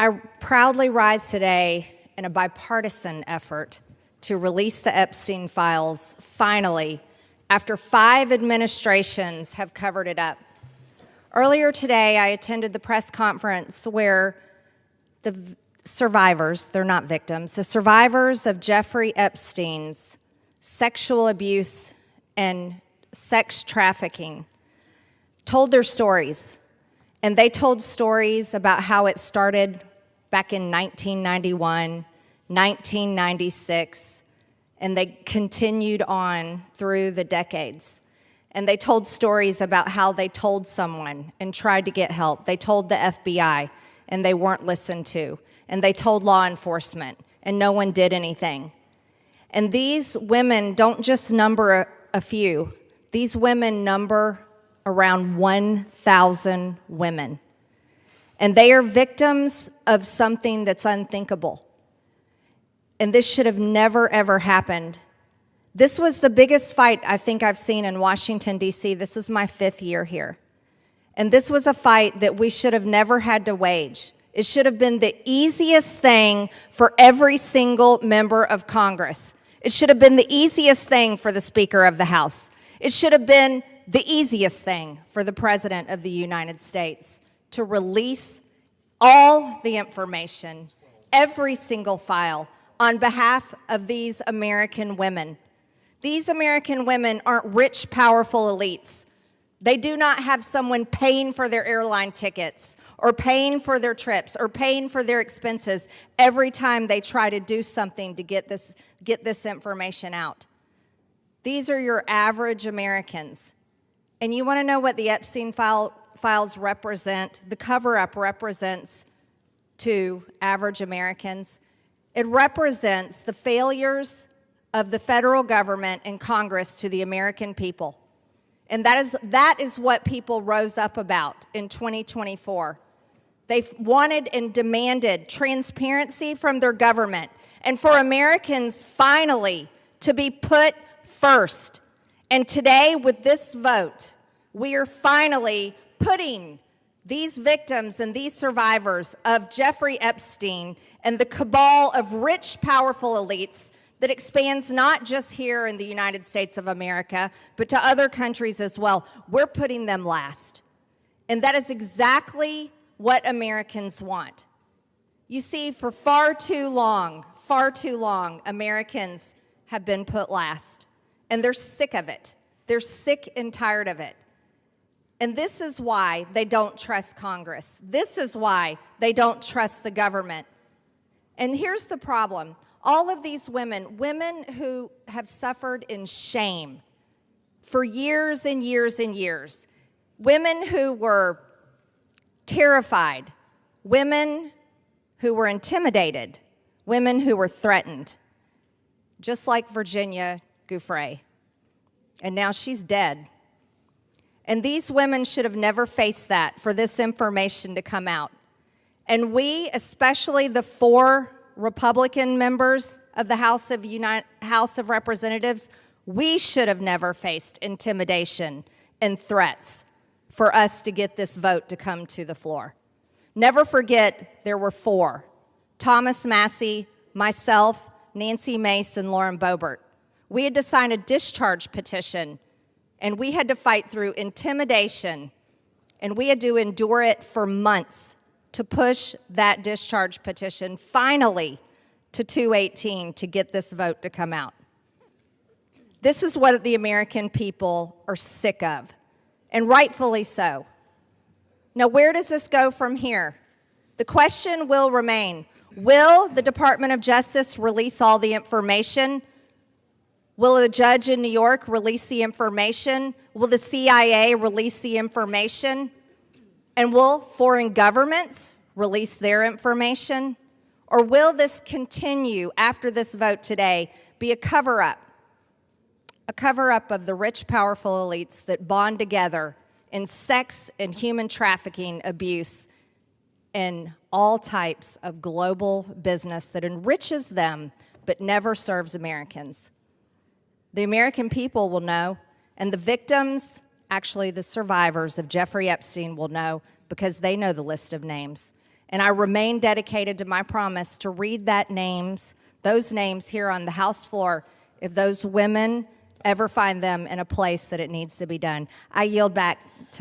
I proudly rise today in a bipartisan effort to release the Epstein files, finally, after 5 administrations have covered it up. Earlier today, I attended the press conference where the survivors, they're not victims, the survivors of Jeffrey Epstein's sexual abuse and sex trafficking told their stories. And they told stories about how it started back in 1991, 1996, and they continued on through the decades. And they told stories about how they told someone and tried to get help. They told the FBI, and they weren't listened to. And they told law enforcement, and no one did anything. And these women don't just number a few. These women number around 1,000 women. And they are victims of something that's unthinkable. And this should have never, ever happened. This was the biggest fight I think I've seen in Washington, D.C. This is my 5th year here. And this was a fight that we should have never had to wage. It should have been the easiest thing for every single member of Congress. It should have been the easiest thing for the Speaker of the House. It should have been the easiest thing for the President of the United States to release all the information, every single file, on behalf of these American women. These American women aren't rich, powerful elites. They do not have someone paying for their airline tickets or paying for their trips or paying for their expenses every time they try to do something to get this information out. These are your average Americans. And you want to know what the Epstein files represent, the cover-up represents to average Americans? It represents the failures of the federal government and Congress to the American people. And that is what people rose up about in 2024. They wanted and demanded transparency from their government and for Americans finally to be put first. And today, with this vote, we are finally putting these victims and these survivors of Jeffrey Epstein and the cabal of rich, powerful elites that expands not just here in the United States of America, but to other countries as well. We're putting them last. And that is exactly what Americans want. You see, for far too long, Americans have been put last. And they're sick of it. They're sick and tired of it. And this is why they don't trust Congress. This is why they don't trust the government. And here's the problem. All of these women who have suffered in shame for years and years and years, women who were terrified, women who were intimidated, women who were threatened, just like Virginia Giuffre. And now she's dead. And these women should have never faced that, for this information to come out. And we, especially the 4 Republican members of the House of Representatives, we should have never faced intimidation and threats for us to get this vote to come to the floor. Never forget, there were 4. Thomas Massie, myself, Nancy Mace, and Lauren Boebert. We had to sign a discharge petition, and we had to fight through intimidation, and we had to endure it for months to push that discharge petition finally to 218 to get this vote to come out. This is what the American people are sick of, and rightfully so. Now, where does this go from here? The question will remain, will the Department of Justice release all the information? Will a judge in New York release the information? Will the CIA release the information? And will foreign governments release their information? Or will this continue after this vote today be a cover-up? A cover-up of the rich, powerful elites that bond together in sex and human trafficking abuse and all types of global business that enriches them but never serves Americans. The American people will know, and the victims, actually the survivors of Jeffrey Epstein, will know because they know the list of names. And I remain dedicated to my promise to read those names here on the House floor if those women ever find them in a place that it needs to be done. I yield back to